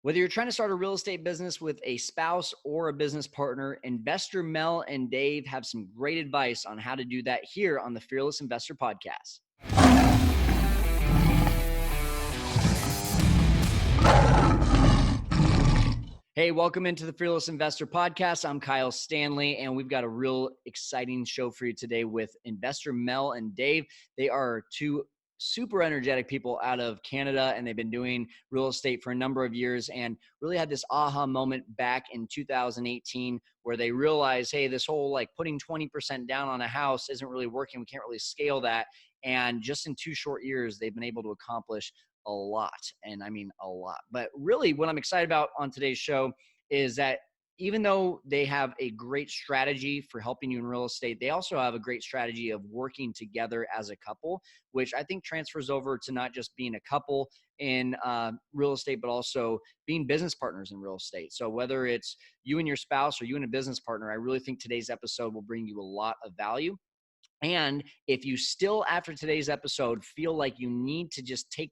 Whether you're trying to start a real estate business with a spouse or a business partner, Investor Mel and Dave have some great advice on how to do that here on the Fearless Investor Podcast. Hey, welcome into the Fearless Investor Podcast. I'm Kyle Stanley, and we've got a real exciting show for you today with Investor Mel and Dave. They are two super energetic people out of Canada, and they've been doing real estate for a number of years and really had this aha moment back in 2018 where they realized, hey, this whole like putting 20% down on a house isn't really working. We can't really scale that. And just in 2 short years, they've been able to accomplish a lot. And I mean a lot. But really what I'm excited about on today's show is that even though they have a great strategy for helping you in real estate, they also have a great strategy of working together as a couple, which I think transfers over to not just being a couple in real estate, but also being business partners in real estate. So whether it's you and your spouse or you and a business partner, I really think today's episode will bring you a lot of value. And if you still, after today's episode, feel like you need to just take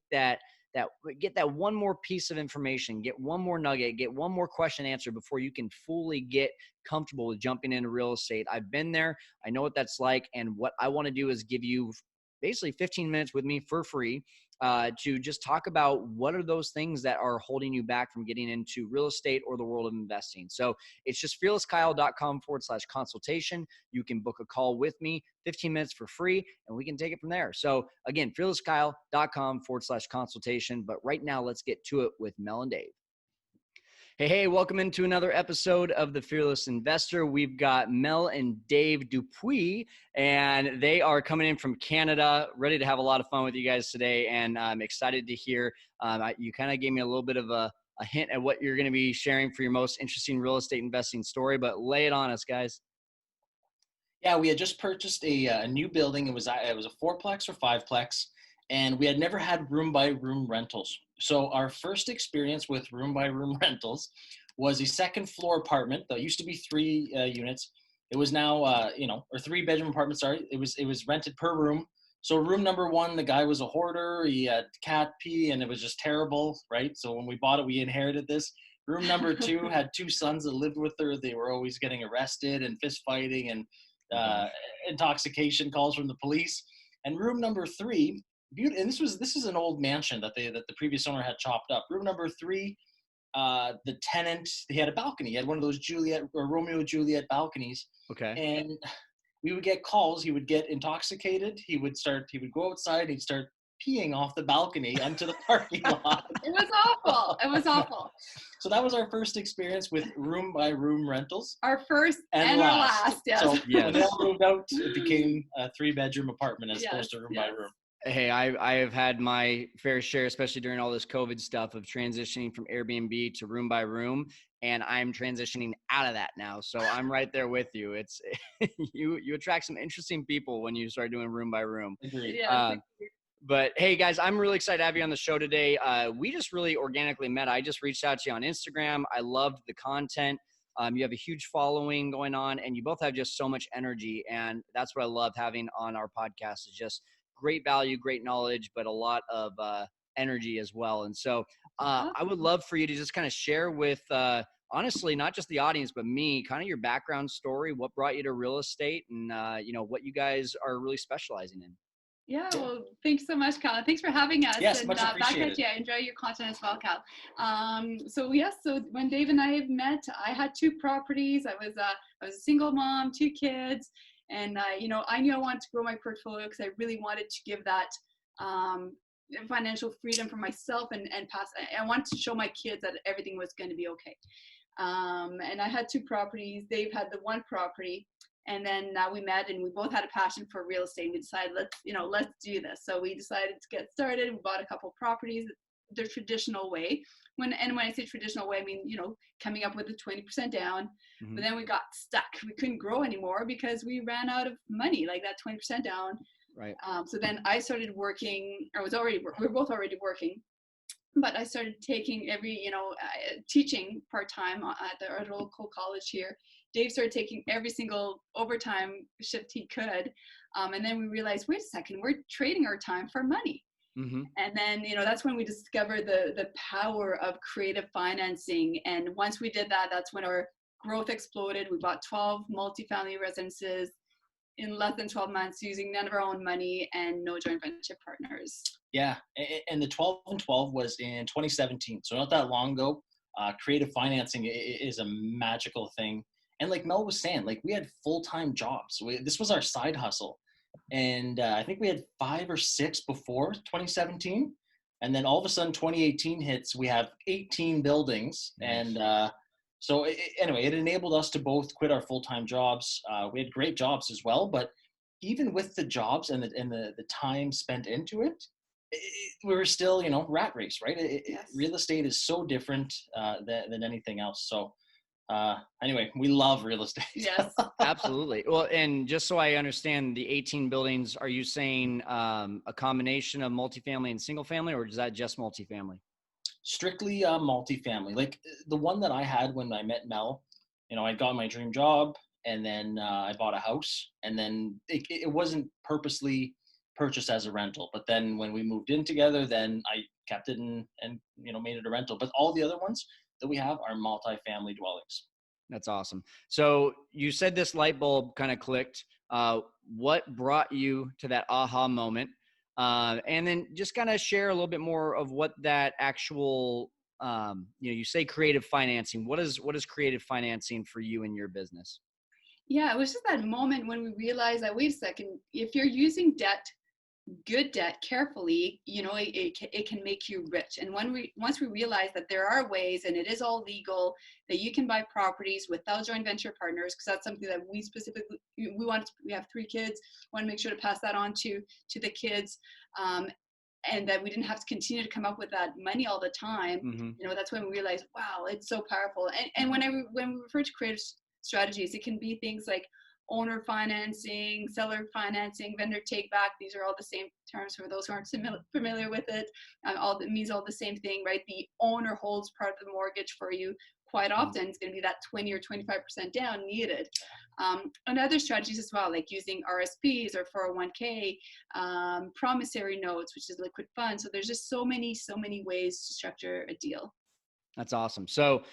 get that one more piece of information, get one more nugget, get one more question answered before you can fully get comfortable with jumping into real estate. I've been there. I know what that's like. And what I want to do is give you basically 15 minutes with me for free to just talk about what are those things that are holding you back from getting into real estate or the world of investing. So it's just fearlesskyle.com/consultation. You can book a call with me, 15 minutes for free, and we can take it from there. So again, fearlesskyle.com/consultation. But right now, let's get to it with Mel and Dave. Hey, welcome into another episode of The Fearless Investor. We've got Mel and Dave Dupuis, and they are coming in from Canada, ready to have a lot of fun with you guys today, and I'm excited to hear. You kind of gave me a little bit of a hint at what you're going to be sharing for your most interesting real estate investing story, but lay it on us, guys. Yeah, we had just purchased a new building. It was a 4-plex or 5-plex, and we had never had room-by-room rentals. So our first experience with room-by-room rentals was a second-floor apartment that used to be 3 units. It was now, or 3-bedroom apartment. Sorry, it was rented per room. So room number 1, the guy was a hoarder. He had cat pee, and it was just terrible, right? So when we bought it, we inherited this. Room number 2 had 2 sons that lived with her. They were always getting arrested and fist fighting and intoxication calls from the police. And room number 3. And this is an old mansion that the previous owner had chopped up. Room number 3, the tenant, he had a balcony. He had one of those Romeo and Juliet balconies. Okay. And we would get calls. He would get intoxicated. He would go outside. He'd start peeing off the balcony onto the parking lot. It was awful. It was awful. So that was our first experience with room-by-room rentals. Our first and our last. Yes. So when they all moved out, it became a 3-bedroom apartment as opposed to room-by-room. Hey, I have had my fair share, especially during all this COVID stuff, of transitioning from Airbnb to room by room, and I'm transitioning out of that now. So I'm right there with you. It's you attract some interesting people when you start doing room by room. Agreed. Yeah. But hey, guys, I'm really excited to have you on the show today. We just really organically met. I just reached out to you on Instagram. I loved the content. You have a huge following going on, and you both have just so much energy, and that's what I love having on our podcast is just great value, great knowledge, but a lot of energy as well. And so I would love for you to just kind of share with, honestly, not just the audience, but me, kind of your background story, what brought you to real estate and, what you guys are really specializing in. Yeah, well, thanks so much, Cal. Thanks for having us. Yes, and much appreciated. I enjoy your content as well, Cal. So when Dave and I met, I had 2 properties. I was a single mom, 2 kids. And, I knew I wanted to grow my portfolio because I really wanted to give that financial freedom for myself and pass. I wanted to show my kids that everything was going to be okay. And I had 2 properties. Dave had the 1 property. And then we met and we both had a passion for real estate. And we decided, let's do this. So we decided to get started. We bought a couple properties the traditional way. When I say traditional way, I mean, coming up with a 20% down, but then we got stuck. We couldn't grow anymore because we ran out of money, like that 20% down. Right. So then I started working, we were both already working, but I started taking teaching part-time at our local college here. Dave started taking every single overtime shift he could. And then we realized, wait a second, we're trading our time for money. Mm-hmm. And then, that's when we discovered the power of creative financing. And once we did that, that's when our growth exploded. We bought 12 multifamily residences in less than 12 months using none of our own money and no joint venture partners. Yeah, and the 12 and 12 was in 2017, so not that long ago. Creative financing is a magical thing. And like Mel was saying, like we had full-time jobs. This was our side hustle. And I think we had 5 or 6 before 2017. And then all of a sudden 2018 hits, we have 18 buildings. Nice. And so anyway, it enabled us to both quit our full-time jobs. We had great jobs as well, but even with the jobs and the time spent into it, we were still, rat race, right? Yes. Real estate is so different than anything else. So anyway, we love real estate. Yes. Absolutely. Well, and just so I understand, the 18 buildings, are you saying a combination of multifamily and single family, or is that just multifamily? Strictly multifamily. Like the one that I had when I met Mel, I got my dream job, and then I bought a house, and then it wasn't purposely purchased as a rental. But then when we moved in together, then I kept it and made it a rental. But all the other ones that we have are multifamily dwellings. That's awesome. So you said this light bulb kind of clicked. What brought you to that aha moment? And then just kind of share a little bit more of what that actual, you say creative financing. What is creative financing for you in your business? Yeah, it was just that moment when we realized that, wait a second, if you're using good debt carefully, it can make you rich. And once we realize that there are ways, and it is all legal, that you can buy properties without joint venture partners, because that's something that we have 3 kids, want to make sure to pass that on to the kids, and that we didn't have to continue to come up with that money all the time. Mm-hmm. That's when we realized, wow, it's so powerful. And when we refer to creative strategies, it can be things like owner financing, seller financing, vendor take back. These are all the same terms for those who aren't familiar with it. It means all the same thing, right? The owner holds part of the mortgage for you. Quite often, it's going to be that 20 or 25% down needed. And other strategies as well, like using RSPs or 401k, promissory notes, which is liquid funds. So there's just so many ways to structure a deal. That's awesome. So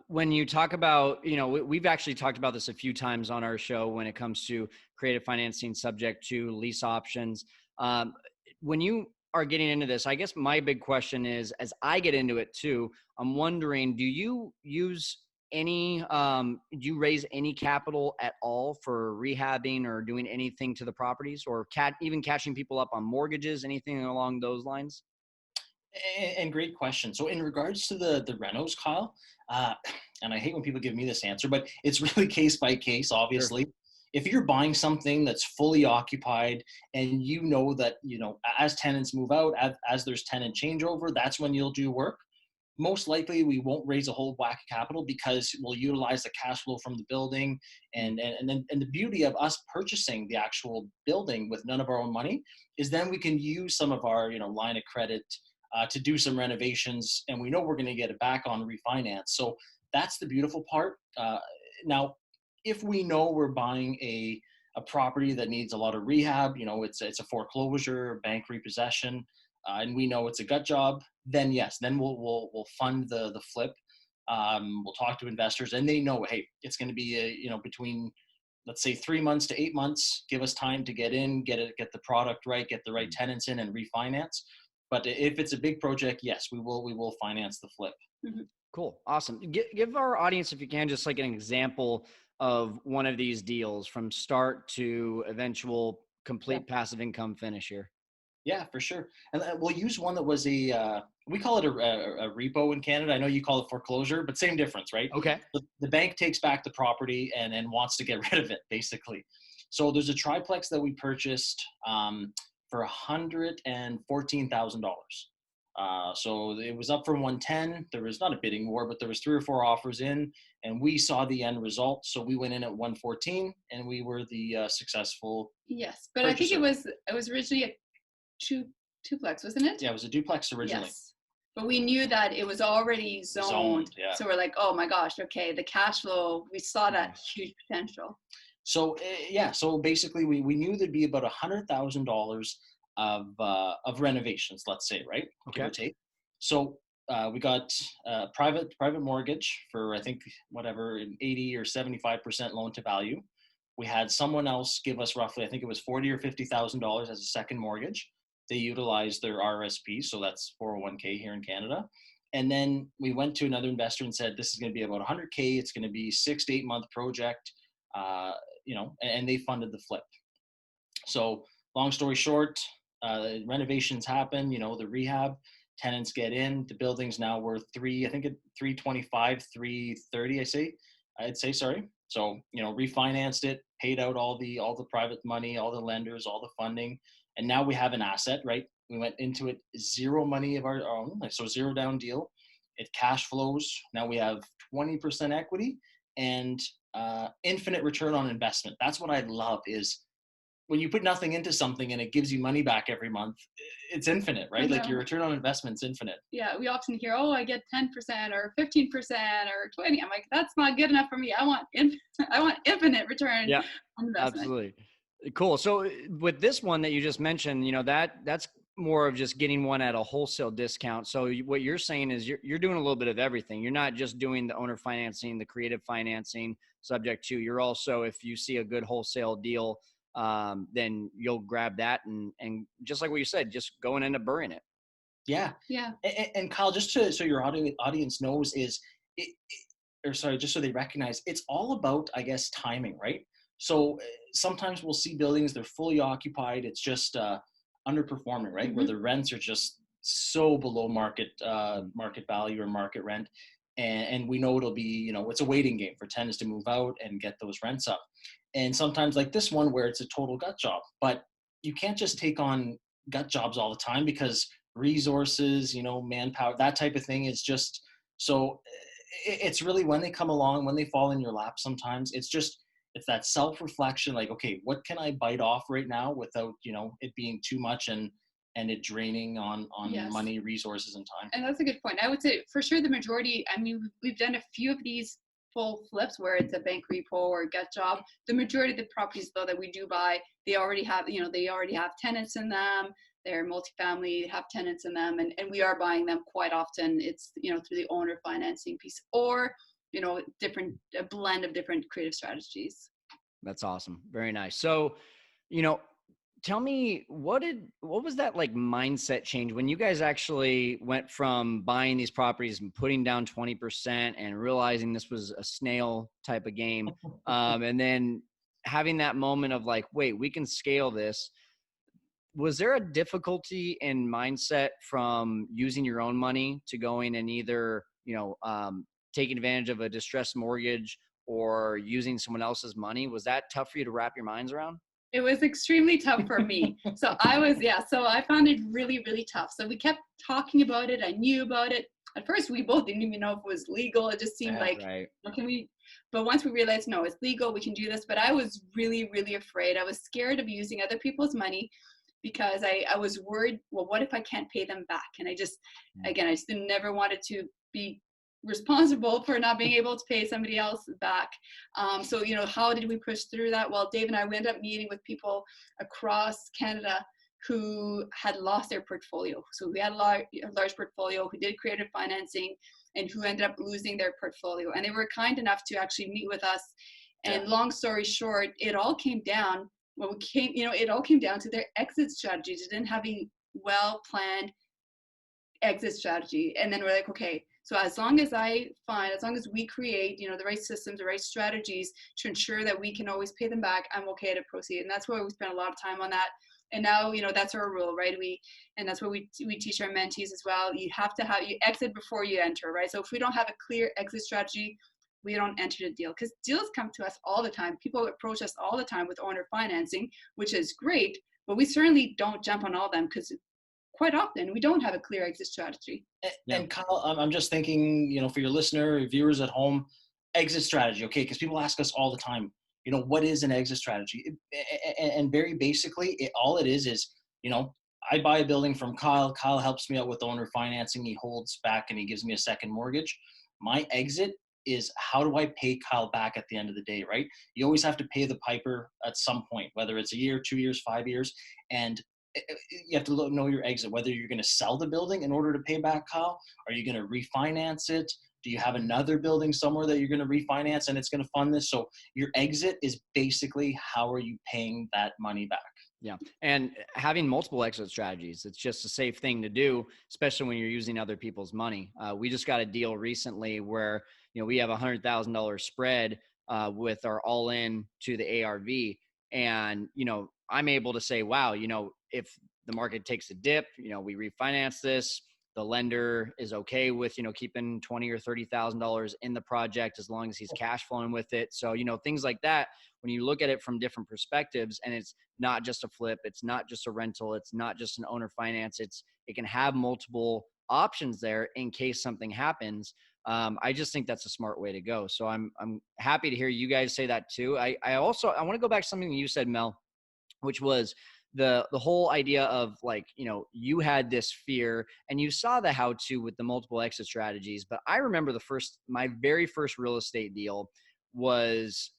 when you talk about, we've actually talked about this a few times on our show when it comes to creative financing subject to lease options. When you are getting into this, I guess my big question is, as I get into it too, I'm wondering, do you use do you raise any capital at all for rehabbing or doing anything to the properties, or even catching people up on mortgages, anything along those lines? And great question. So in regards to the renos, Kyle, and I hate when people give me this answer, but it's really case by case, obviously. Sure. If you're buying something that's fully occupied and that, as tenants move out, as there's tenant changeover, that's when you'll do work. Most likely we won't raise a whole whack of capital because we'll utilize the cash flow from the building. And the beauty of us purchasing the actual building with none of our own money is then we can use some of our, line of credit to do some renovations, and we know we're going to get it back on refinance. So that's the beautiful part. Now, if we know we're buying a property that needs a lot of rehab, it's a foreclosure, bank repossession, and we know it's a gut job, then yes, then we'll fund the flip. We'll talk to investors, and they know, hey, it's going to be between, let's say, 3 months to 8 months. Give us time to get in, get the product right, get the right tenants in, and refinance. But if it's a big project, yes, we will finance the flip. Mm-hmm. Cool. Awesome. Give our audience, if you can, just like an example of one of these deals from start to eventual complete passive income finish here. Yeah, for sure. And we'll use one that was we call it a repo in Canada. I know you call it foreclosure, but same difference, right? Okay. The bank takes back the property and wants to get rid of it, basically. So there's a triplex that we purchased for $114,000. So it was up for 110. There was not a bidding war, but there was 3 or 4 offers in, and we saw the end result. So we went in at 114, and we were the successful. Yes, but purchaser. I think it was originally a duplex, wasn't it? Yeah, it was a duplex originally. Yes. But we knew that it was already zoned. Yeah. So we're like, oh my gosh, okay, the cash flow, we saw that huge potential. So so basically we knew there'd be about $100,000 of renovations, let's say, right? Give Okay. or take. So we got private mortgage for, I think, whatever, an 80 or 75% loan to value. We had someone else give us roughly, I think it was $40,000 or $50,000 as a second mortgage. They utilized their RSP, so that's 401k here in Canada. And then we went to another investor and said, this is going to be about 100k. It's going to be 6 to 8 month project, and they funded the flip. So long story short, renovations happen, the rehab, tenants get in, the building's now worth 325, 330, I'd say, sorry. So, refinanced it, paid out all the private money, all the lenders, all the funding. And now we have an asset, right? We went into it zero money of our own, so zero down deal. It cash flows. Now we have 20% equity and infinite return on investment. That's what I love is when you put nothing into something and it gives you money back every month, it's infinite, right? Like your return on investment's infinite. Yeah, we often hear, oh, I get 10% or 15% or 20. I'm like, that's not good enough for me. I want infinite return on investment. Absolutely. Cool. So with this one that you just mentioned, that's more of just getting one at a wholesale discount. So what you're saying is you're doing a little bit of everything. You're not just doing the owner financing, the creative financing subject to, you're also, if you see a good wholesale deal, then you'll grab that and just like what you said, just go and end up burying it. Yeah. Yeah. And Kyle, just so your audience knows just so they recognize, it's all about, I guess, timing, right? So sometimes we'll see buildings, they're fully occupied. It's just underperforming, right? Mm-hmm. Where the rents are just so below market value or market rent. And we know it'll be, it's a waiting game for tenants to move out and get those rents up. And sometimes like this one where it's a total gut job, but you can't just take on gut jobs all the time because resources, manpower, that type of thing is just, so it's really when they come along, when they fall in your lap, sometimes it's that self-reflection, like, okay, what can I bite off right now without, it being too much and it draining on Yes. money, resources, and time. And that's a good point. I would say for sure the majority, I mean, we've done a few of these full flips where it's a bank repo or a gut job. The majority of the properties though that we do buy, they already have tenants in them. They're multifamily, have tenants in them, and we are buying them quite often. It's, through the owner financing piece or, a blend of different creative strategies. That's awesome. Very nice. So, tell me, what was that like mindset change when you guys actually went from buying these properties and putting down 20% and realizing this was a snail type of game, and then having that moment of like, wait, we can scale this. Was there a difficulty in mindset from using your own money to going and either, taking advantage of a distressed mortgage or using someone else's money? Was that tough for you to wrap your minds around? It was extremely tough for me. So I found it really, really tough. So we kept talking about it. I knew about it. At first, we both didn't even know if it was legal. It just seemed like, right. But once we realized, no, it's legal, we can do this. But I was really, really afraid. I was scared of using other people's money because I was worried, well, what if I can't pay them back? And I just never wanted to be responsible for not being able to pay somebody else back. So, how did we push through that? Well, Dave and I, we ended up meeting with people across Canada who had lost their portfolio. So we had a large portfolio who did creative financing and who ended up losing their portfolio. And they were kind enough to actually meet with us. And long story short, it all came down to their exit strategies. They didn't have a well-planned exit strategy. And then we're like, okay, so as long as we create, the right systems, the right strategies to ensure that we can always pay them back, I'm okay to proceed. And that's why we spent a lot of time on that. And now, that's our rule, right? And that's what we teach our mentees as well. You exit before you enter, right? So if we don't have a clear exit strategy, we don't enter the deal, because deals come to us all the time. People approach us all the time with owner financing, which is great, but we certainly don't jump on all of them because quite often we don't have a clear exit strategy. And Kyle, I'm just thinking, for your listener, your viewers at home, exit strategy, okay? Because people ask us all the time, what is an exit strategy? And very basically, all it is, I buy a building from Kyle. Kyle helps me out with owner financing. He holds back and he gives me a second mortgage. My exit is, how do I pay Kyle back at the end of the day, right? You always have to pay the piper at some point, whether it's a year, 2 years, 5 years. And you have to know your exit, whether you're going to sell the building in order to pay back, Kyle. Are you going to refinance it? Do you have another building somewhere that you're going to refinance and it's going to fund this? So your exit is basically, how are you paying that money back? Yeah. And having multiple exit strategies, it's just a safe thing to do, especially when you're using other people's money. We just got a deal recently where, we have $100,000 spread with our all in to the ARV. And, I'm able to say, wow, if the market takes a dip, we refinance this. The lender is okay with, keeping $20,000 or $30,000 in the project as long as he's cash flowing with it. So, things like that, when you look at it from different perspectives, and it's not just a flip, it's not just a rental, it's not just an owner finance, it can have multiple options there in case something happens. I just think that's a smart way to go. So I'm happy to hear you guys say that too. I want to go back to something you said, Mel, which was the whole idea of like, you had this fear and you saw the how to with the multiple exit strategies. But I remember my very first real estate deal was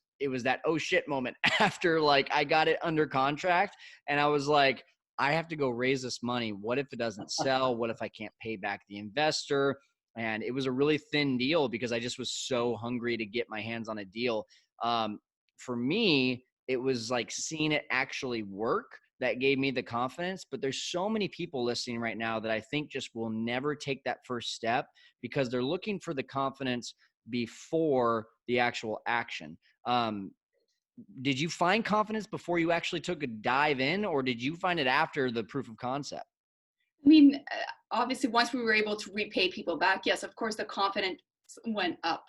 that oh shit moment after like I got it under contract and I was like, I have to go raise this money. What if it doesn't sell? What if I can't pay back the investor? And it was a really thin deal because I just was so hungry to get my hands on a deal. For me, it was like seeing it actually work that gave me the confidence. But there's so many people listening right now that I think just will never take that first step because they're looking for the confidence before the actual action. Did you find confidence before you actually took a dive in, or did you find it after the proof of concept? I mean, obviously, once we were able to repay people back, yes, of course, the confidence went up.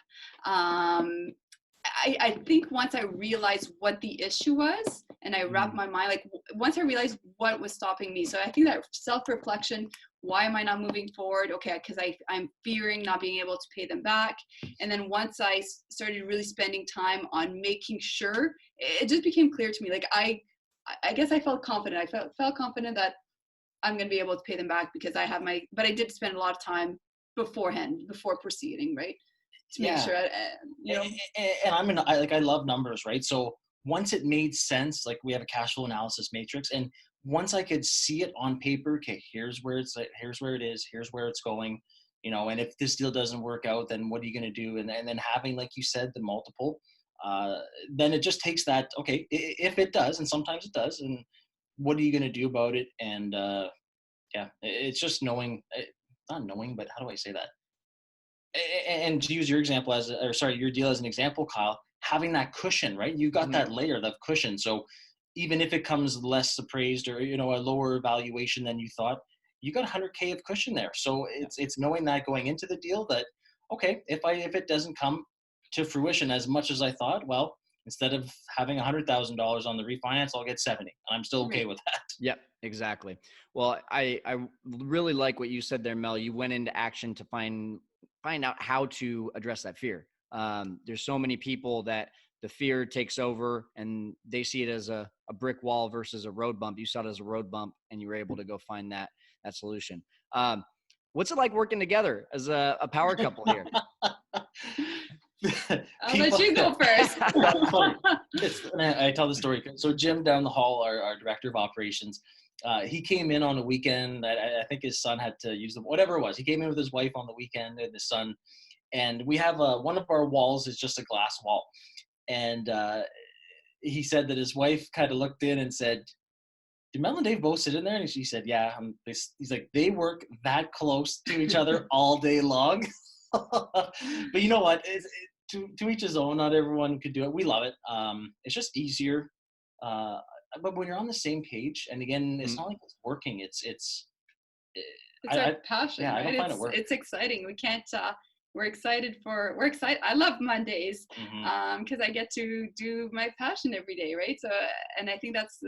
I think once I realized what the issue was and I wrapped my mind, like once I realized what was stopping me. So I think that self-reflection, why am I not moving forward? Okay, because I'm fearing not being able to pay them back. And then once I started really spending time on making sure, it just became clear to me. Like I guess I felt confident. I felt confident that I'm going to be able to pay them back because but I did spend a lot of time beforehand, before proceeding, right? To make sure, And I love numbers, right? So once it made sense, like we have a cash flow analysis matrix, and once I could see it on paper, okay, here's where it is, here's where it's going, and if this deal doesn't work out, then what are you going to do? And then having, like you said, the multiple, then it just takes that, okay, if it does, and sometimes it does, and what are you going to do about it? And it's just knowing, not knowing, but how do I say that? And to use your example your deal as an example, Kyle, having that cushion, right? You got that layer, that cushion. So even if it comes less appraised or, a lower valuation than you thought, you got 100K of cushion there. So it's knowing that going into the deal that, okay, if it doesn't come to fruition as much as I thought, well, instead of having $100,000 on the refinance, I'll get 70. And I'm still okay with that. Yep, exactly. Well, I really like what you said there, Mel. You went into action to find out how to address that fear. There's so many people that the fear takes over and they see it as a brick wall versus a road bump. You saw it as a road bump and you were able to go find that solution. What's it like working together as a power couple here? I'll let you go first. I tell the story. So Jim down the hall, our director of operations, he came in on a weekend. I think his son had to use whatever it was. He came in with his wife on the weekend and his son. And we have one of our walls is just a glass wall. And he said that his wife kind of looked in and said, "Did Mel and Dave both sit in there?" And she said, "Yeah." He's like, "They work that close to each other all day long." But you know what? To each his own. Not everyone could do it. We love it. It's just easier. But when you're on the same page, and again, it's not like it's working. It's our passion. Yeah, right? I don't find it work. It's exciting. We're excited. I love Mondays because I get to do my passion every day, right? So, and I think that's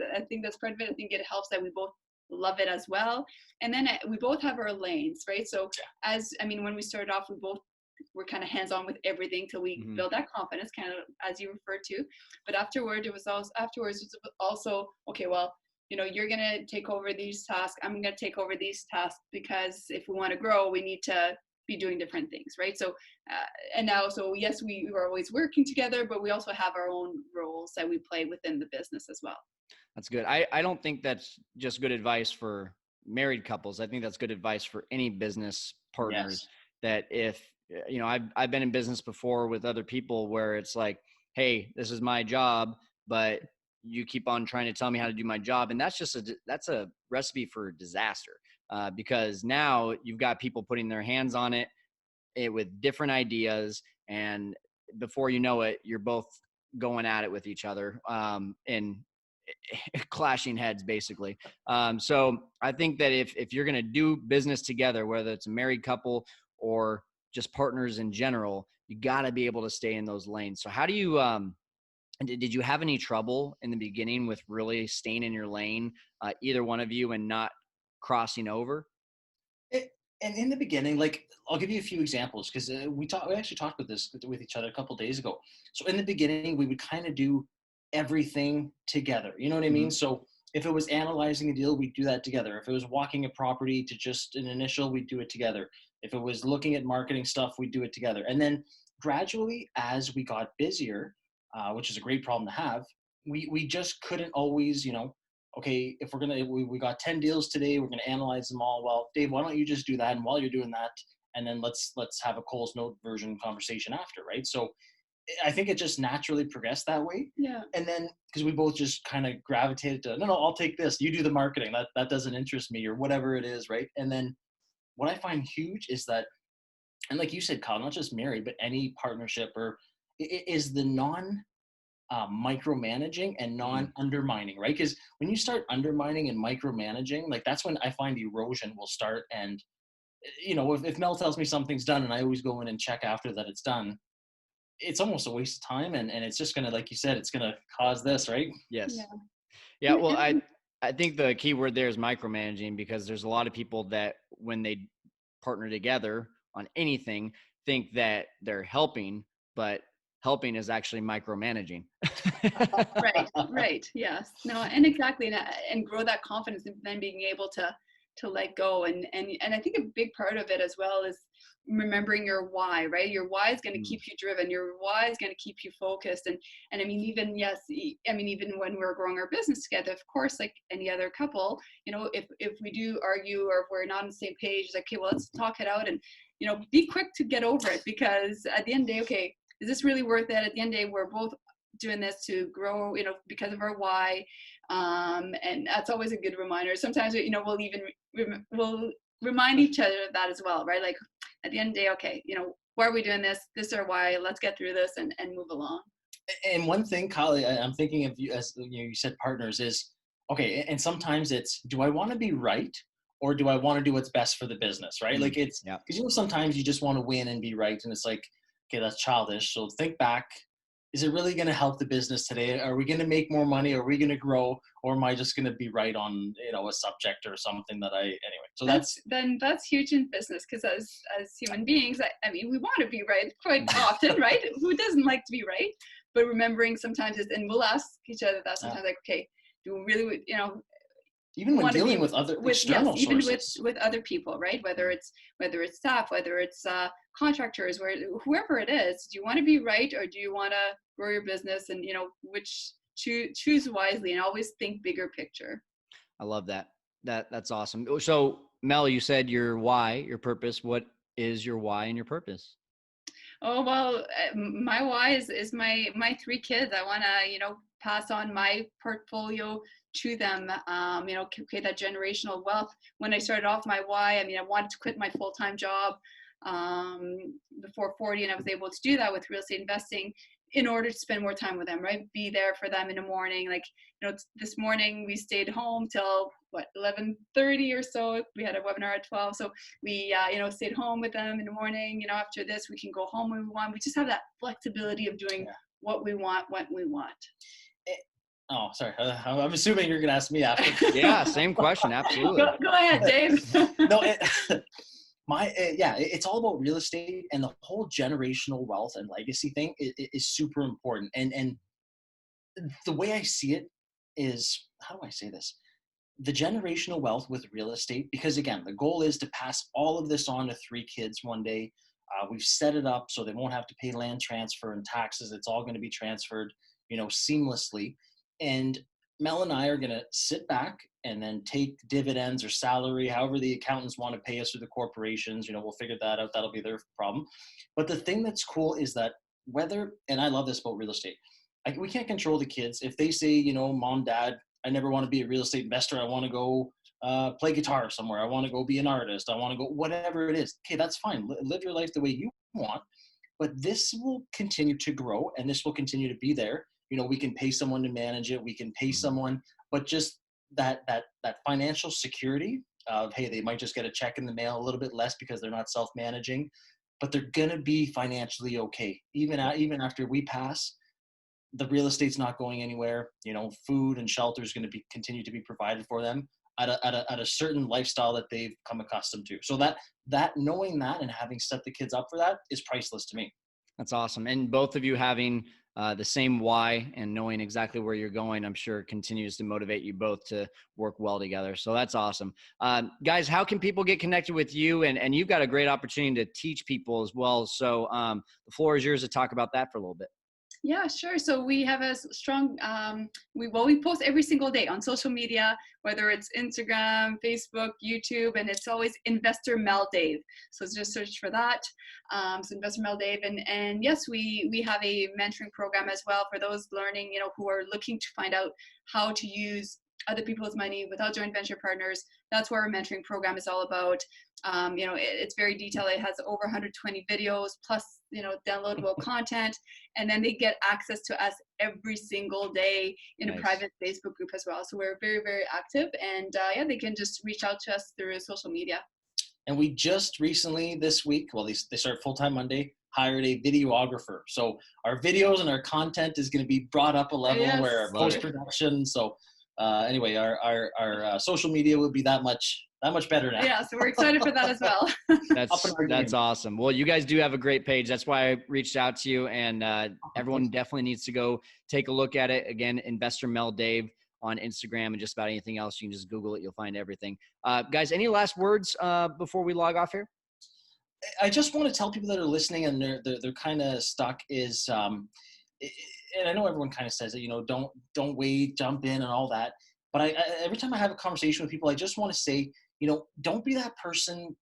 part of it. I think it helps that we both love it as well. And then we both have our lanes, right? So when we started off, we both were kind of hands-on with everything till we build that confidence, kind of as you referred to. But afterwards, it was also okay, well, you're going to take over these tasks. I'm going to take over these tasks because if we want to grow, we need to be doing different things, right? So, and now, so yes, we were always working together, but we also have our own roles that we play within the business as well. That's good. I don't think that's just good advice for married couples. I think that's good advice for any business partners, Yes. that if, I've been in business before with other people where it's like, hey, this is my job, but you keep on trying to tell me how to do my job. And that's a recipe for disaster, because now you've got people putting their hands on it with different ideas. And before you know it, you're both going at it with each other, and clashing heads basically. So I think that if you're going to do business together, whether it's a married couple or just partners in general, you got to be able to stay in those lanes. So how do you, did you have any trouble in the beginning with really staying in your lane, either one of you, and not crossing over? It, and in the beginning, like I'll give you a few examples because we actually talked with this with each other a couple days ago. So in the beginning, we would kind of do everything together. You know what I Mm-hmm. mean? So if it was analyzing a deal, we'd do that together. If it was walking a property to just an initial, we'd do it together. If it was looking at marketing stuff, we'd do it together. And then gradually, as we got busier, which is a great problem to have, we just couldn't always, okay, if we got 10 deals today, we're gonna analyze them all. Well, Dave, why don't you just do that? And while you're doing that, and then let's have a Cole's Note version conversation after, right? So I think it just naturally progressed that way. Yeah. And then because we both just kind of gravitated to, no, I'll take this. You do the marketing. That doesn't interest me, or whatever it is, right? And then what I find huge is that, and like you said, Kyle, not just married, but any partnership or is the non micromanaging and non-undermining, right? Because when you start undermining and micromanaging, like that's when I find erosion will start. And if Mel tells me something's done and I always go in and check after that it's done, it's almost a waste of time, and it's just gonna, like you said, it's gonna cause this, right? Yes. Yeah. Yeah. Well, I think the key word there is micromanaging, because there's a lot of people that when they partner together on anything think that they're helping, but helping is actually micromanaging. Right. Yes. No, and exactly. And grow that confidence, and then being able to let go. And I think a big part of it as well is remembering your why, right? Your why is going to keep you driven. Your why is going to keep you focused. And I mean, even, yes, I mean, even when we're growing our business together, of course, like any other couple, if we do argue or if we're not on the same page, it's like, okay, well, let's talk it out and, be quick to get over it, because at the end of the day, okay, is this really worth it? At the end of the day, we're both doing this to grow, because of our why. And that's always a good reminder. Sometimes, we'll even, we'll remind each other of that as well, right? Like at the end of the day, okay, why are we doing this? This is our why. Let's get through this and move along. And one thing, Kyle, I'm thinking of you as you said, partners is okay. And sometimes it's, do I want to be right, or do I want to do what's best for the business, right? Like it's Yeah. because sometimes you just want to win and be right, and it's like, okay, that's childish. So think back. Is it really going to help the business today? Are we going to make more money? Are we going to grow? Or am I just going to be right on, a subject or something that anyway. So that's huge in business, because as human beings, I mean, we want to be right quite often, right? Who doesn't like to be right? But remembering sometimes and we'll ask each other that sometimes, like, okay, do we really, even when dealing with other external sources, even with other people, right? Whether it's staff, whether it's contractors, whoever it is, do you want to be right, or do you want to grow your business? And which choose wisely, and always think bigger picture. I love that. That's awesome. So Mel, you said your why, your purpose. What is your why and your purpose? Oh, well, my why is my 3 kids. I want to, pass on my portfolio to them, create that generational wealth. When I started off my why, I mean, I wanted to quit my full-time job before 40, and I was able to do that with real estate investing in order to spend more time with them, right? Be there for them in the morning. Like, this morning we stayed home till 11:30 or so. We had a webinar at 12. So we, stayed home with them in the morning. After this, we can go home when we want. We just have that flexibility of doing what we want, when we want. Oh, sorry. I'm assuming you're going to ask me after. Yeah, same question. Absolutely. Go ahead, Dave. No, it's all about real estate, and the whole generational wealth and legacy thing is super important. And the way I see it is, how do I say this? The generational wealth with real estate, because again, the goal is to pass all of this on to 3 kids one day. We've set it up so they won't have to pay land transfer and taxes. It's all going to be transferred, seamlessly. And Mel and I are going to sit back and then take dividends or salary, however the accountants want to pay us through the corporations. We'll figure that out. That'll be their problem. But the thing that's cool is that and I love this about real estate, we can't control the kids. If they say, mom, dad, I never want to be a real estate investor. I want to go play guitar somewhere. I want to go be an artist. I want to go, whatever it is. Okay, that's fine. Live your life the way you want. But this will continue to grow and this will continue to be there. We can pay someone to manage it. We can pay someone, but just that financial security of, hey, they might just get a check in the mail a little bit less because they're not self-managing, but they're going to be financially okay. Even after we pass, the real estate's not going anywhere. Food and shelter is going to continue to be provided for them at a certain lifestyle that they've come accustomed to. So that knowing that and having set the kids up for that is priceless to me. That's awesome. And both of you having the same why and knowing exactly where you're going, I'm sure continues to motivate you both to work well together. So that's awesome. Guys, how can people get connected with you? And you've got a great opportunity to teach people as well. So the floor is yours to talk about that for a little bit. Yeah, sure. So we have a strong, we post every single day on social media, whether it's Instagram, Facebook, YouTube, and it's always Investor Mel Dave. So just search for that. So Investor Mel Dave. And yes, we have a mentoring program as well for those learning, who are looking to find out how to use other people's money without joint venture partners. That's what our mentoring program is all about. It's very detailed. It has over 120 videos plus, downloadable content. And then they get access to us every single day in a private Facebook group as well. So we're very, very active. And they can just reach out to us through social media. And we just recently this week, they start full-time Monday, hired a videographer. So our videos and our content is going to be brought up a level where our post-production. So anyway, our social media will be that much better now. Yeah, so we're excited for that as well. That's awesome. Well, you guys do have a great page. That's why I reached out to you, and everyone definitely needs to go take a look at it. Again, Investor Mel Dave on Instagram, and just about anything else. You can just Google it. You'll find everything. Guys, any last words before we log off here? I just want to tell people that are listening and they're kind of stuck is, and I know everyone kind of says it, don't wait, jump in and all that. But every time I have a conversation with people, I just want to say, don't be that person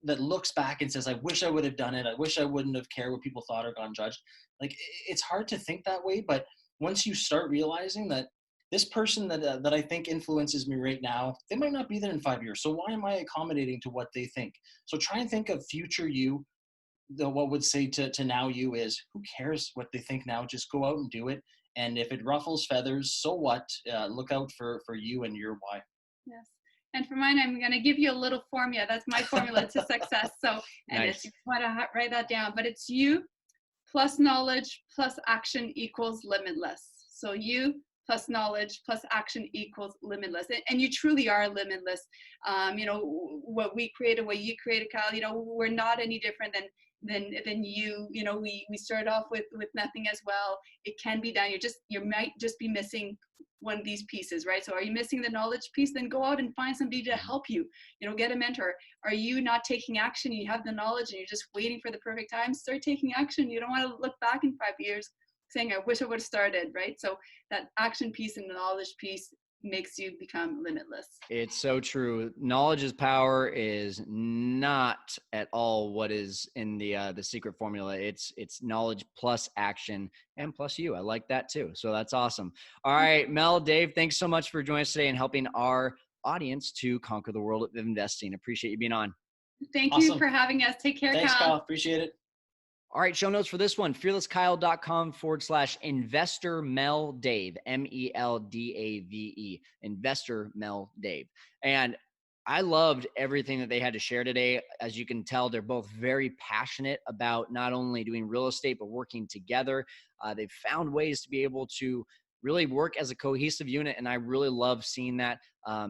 that looks back and says, I wish I would have done it. I wish I wouldn't have cared what people thought or gone judged. Like, it's hard to think that way. But once you start realizing that this person that I think influences me right now, they might not be there in 5 years. So why am I accommodating to what they think? So try and think of future you. What would say to now you is, who cares what they think now? Just go out and do it. And if it ruffles feathers, so what? Look out for you and your why. Yes. And for mine, I'm going to give you a little formula. That's my formula to success. So, and if you want to write that down, but it's you plus knowledge plus action equals limitless. So you plus knowledge plus action equals limitless. And you truly are limitless. What we created, what you created, Kyle, we're not any different than you. We started off with nothing as well. It can be done. You might just be missing one of these pieces, right? So are you missing the knowledge piece? Then go out and find somebody to help you, get a mentor. Are you not taking action? You have the knowledge and you're just waiting for the perfect time. Start taking action. You don't want to look back in 5 years saying, I wish I would have started, right? So that action piece and the knowledge piece makes you become limitless. It's so true. Knowledge is power is not at all what is in the secret formula. It's knowledge plus action and plus you. I like that too. So that's awesome. All right, Mel, Dave, thanks so much for joining us today and helping our audience to conquer the world of investing. Appreciate you being on. Thank you for having us. Take care, Thanks, Kyle. Appreciate it. All right, show notes for this one, fearlesskyle.com/investor Mel Dave, MELDAVE, Investor Mel Dave. And I loved everything that they had to share today. As you can tell, they're both very passionate about not only doing real estate, but working together. They've found ways to be able to really work as a cohesive unit. And I really love seeing that,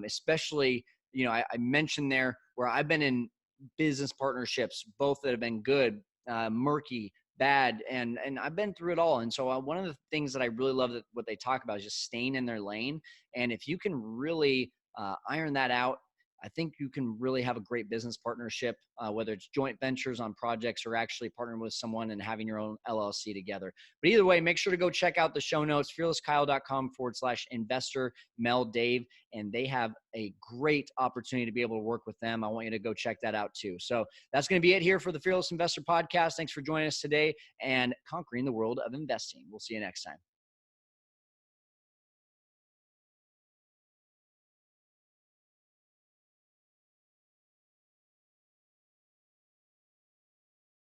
especially, I mentioned there where I've been in business partnerships, both that have been good, murky, bad, and I've been through it all. And so one of the things that I really love that what they talk about is just staying in their lane. And if you can really iron that out, I think you can really have a great business partnership, whether it's joint ventures on projects or actually partnering with someone and having your own LLC together. But either way, make sure to go check out the show notes, fearlesskyle.com/investor Mel Dave, and they have a great opportunity to be able to work with them. I want you to go check that out too. So that's going to be it here for the Fearless Investor Podcast. Thanks for joining us today and conquering the world of investing. We'll see you next time.